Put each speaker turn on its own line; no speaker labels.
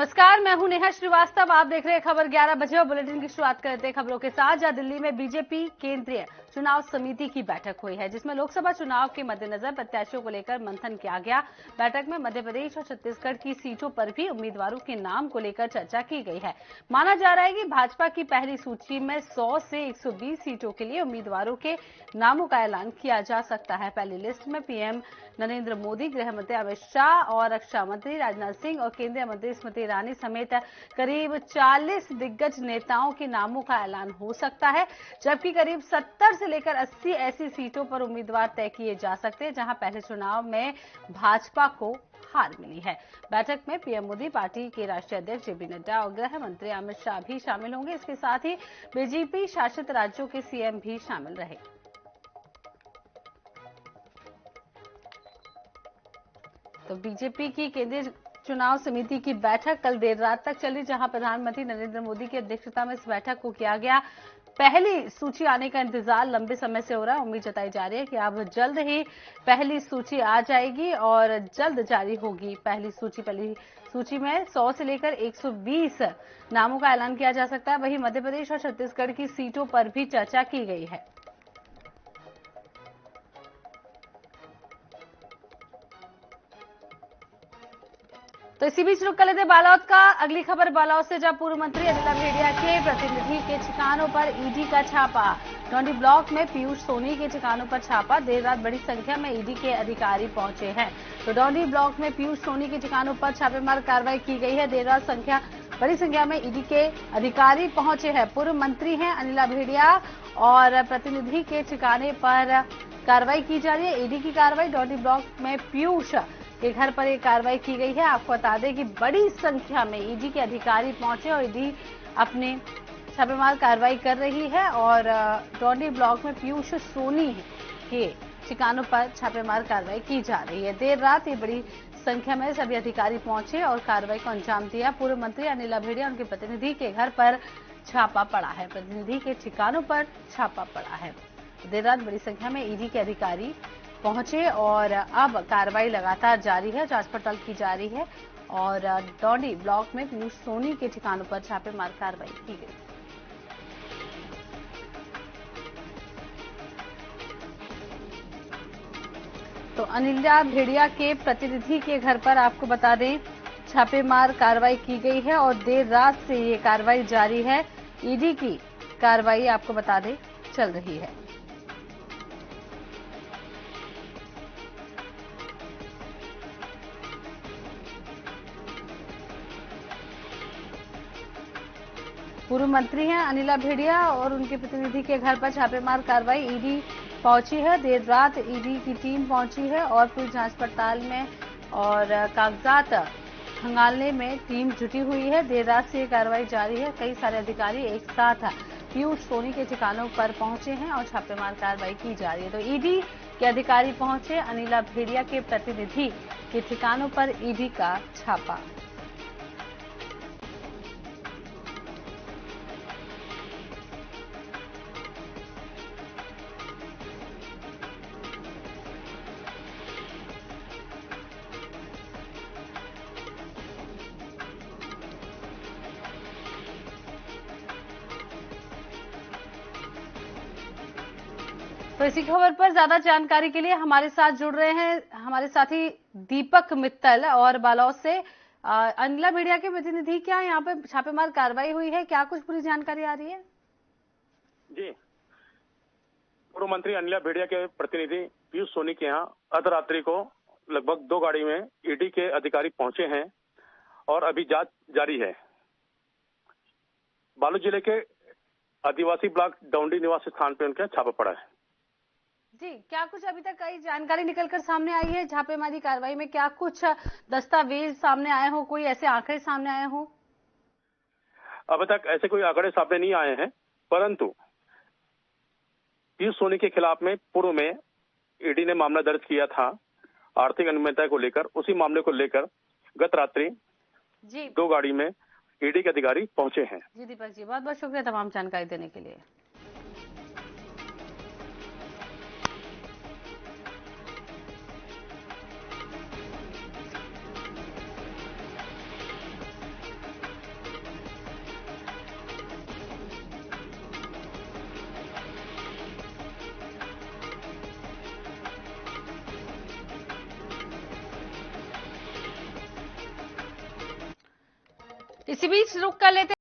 नमस्कार, मैं हूं नेहा श्रीवास्तव। आप देख रहे हैं खबर 11 बजे और बुलेटिन की शुरुआत करते हैं खबरों के साथ। जहां दिल्ली में बीजेपी केंद्रीय चुनाव समिति की बैठक हुई है, जिसमें लोकसभा चुनाव के मद्देनजर प्रत्याशियों को लेकर मंथन किया गया। बैठक में मध्य प्रदेश और छत्तीसगढ़ की सीटों पर भी उम्मीदवारों के नाम को लेकर चर्चा की गई है। माना जा रहा है कि भाजपा की पहली सूची में 100 से 120 सीटों के लिए उम्मीदवारों के नामों का ऐलान किया जा सकता है। पहली लिस्ट में पीएम नरेंद्र मोदी, गृह मंत्री अमित शाह और रक्षा मंत्री राजनाथ सिंह और केंद्रीय मंत्री स्मृति ईरानी समेत करीब 40 दिग्गज नेताओं के नामों का ऐलान हो सकता है, जबकि करीब 70 से लेकर 80 ऐसी सीटों पर उम्मीदवार तय किए जा सकते हैं जहां पहले चुनाव में भाजपा को हार मिली है। बैठक में पीएम मोदी, पार्टी के राष्ट्रीय अध्यक्ष जेपी नड्डा और गृह मंत्री अमित शाह भी शामिल होंगे। इसके साथ ही बीजेपी शासित राज्यों के सीएम भी शामिल रहे। तो बीजेपी की केंद्रीय चुनाव समिति की बैठक कल देर रात तक चली, जहां प्रधानमंत्री नरेंद्र मोदी की अध्यक्षता में इस बैठक को किया गया। पहली सूची आने का इंतजार लंबे समय से हो रहा है। उम्मीद जताई जा रही है कि अब जल्द ही पहली सूची आ जाएगी और जल्द जारी होगी पहली सूची में 100 से लेकर 120 नामों का ऐलान किया जा सकता है। वहीं मध्य प्रदेश और छत्तीसगढ़ की सीटों पर भी चर्चा की गई है। तो इसी बीच रुक कर लेते बालावत का। अगली खबर बालावत से, जब पूर्व मंत्री अनिला भेड़िया के प्रतिनिधि के ठिकानों पर ईडी का छापा। डोंडी ब्लॉक में पीयूष सोनी के ठिकानों पर छापा। देर रात बड़ी संख्या में ईडी के अधिकारी पहुंचे हैं। तो डोंडी ब्लॉक में पीयूष सोनी के ठिकानों पर छापेमार कार्रवाई की गई है। देर रात बड़ी संख्या में ईडी के अधिकारी पहुंचे हैं। पूर्व मंत्री हैं अनिला भेड़िया और प्रतिनिधि के ठिकाने पर कार्रवाई की जा रही है। ईडी की कार्रवाई डोंडी ब्लॉक में पीयूष के घर पर एक कार्रवाई की गई है। आपको बता दें कि बड़ी संख्या में ईडी के अधिकारी पहुंचे और ईडी अपने छापेमार कार्रवाई कर रही है और डोंडी ब्लॉक में पीयूष सोनी के ठिकानों पर छापेमार कार्रवाई की जा रही है। देर रात ये बड़ी संख्या में सभी अधिकारी पहुंचे और कार्रवाई को अंजाम दिया। पूर्व मंत्री अनिला भेड़िया उनके प्रतिनिधि के घर पर छापा पड़ा है, प्रतिनिधि के ठिकानों पर छापा पड़ा है। देर रात बड़ी संख्या में ईडी के अधिकारी पहुंचे और अब कार्रवाई लगातार जारी है, जांच पड़ताल की जा रही है और डोंडी ब्लॉक में पीयूष सोनी के ठिकानों पर छापेमार कार्रवाई की गई। तो अनिला भेड़िया के प्रतिनिधि के घर पर आपको बता दें छापेमार कार्रवाई की गई है और देर रात से ये कार्रवाई जारी है। ईडी की कार्रवाई आपको बता दें चल रही है। पूर्व मंत्री हैं अनिला भेड़िया और उनके प्रतिनिधि के घर पर छापेमार कार्रवाई ईडी पहुंची है। देर रात ईडी की टीम पहुंची है और पूरी जांच पड़ताल में और कागजात खंगालने में टीम जुटी हुई है। देर रात से ये कार्रवाई जारी है। कई सारे अधिकारी एक साथ पीयूष सोनी के ठिकानों पर पहुंचे हैं और छापेमार कार्रवाई की जा रही है। तो ईडी के अधिकारी पहुंचे, अनिला भेड़िया के प्रतिनिधि के ठिकानों पर ईडी का छापा। तो इसी खबर पर ज्यादा जानकारी के लिए हमारे साथ जुड़ रहे हैं हमारे साथी दीपक मित्तल और बालावत से। अनिला भेड़िया के प्रतिनिधि, क्या यहाँ पे छापेमार कार्रवाई हुई है, क्या कुछ पूरी जानकारी आ रही है?
जी, पूर्व मंत्री अनिला भेड़िया के प्रतिनिधि पीयूष सोनी के यहाँ अर्धरात्रि को लगभग 2 गाड़ी में ईडी के अधिकारी पहुंचे हैं और अभी जांच जारी है। बालोद जिले के आदिवासी ब्लॉक डोंडी निवास स्थान पर उनका छापा पड़ा है।
जी, क्या कुछ अभी तक कई जानकारी निकलकर सामने आई है? छापेमारी कार्रवाई में क्या कुछ दस्तावेज सामने आए हो, कोई ऐसे आंकड़े सामने आए हो?
अभी तक ऐसे कोई आंकड़े सामने नहीं आए हैं, परंतु पीयूष सोनी के खिलाफ में पूर्व में ईडी ने मामला दर्ज किया था आर्थिक अनियमितता को लेकर। उसी मामले को लेकर गत रात्रि 2 गाड़ी में ईडी के अधिकारी पहुंचे हैं।
जी दीपक जी, बहुत बहुत शुक्रिया तमाम जानकारी देने के लिए। इसी बीच रुक कर लेते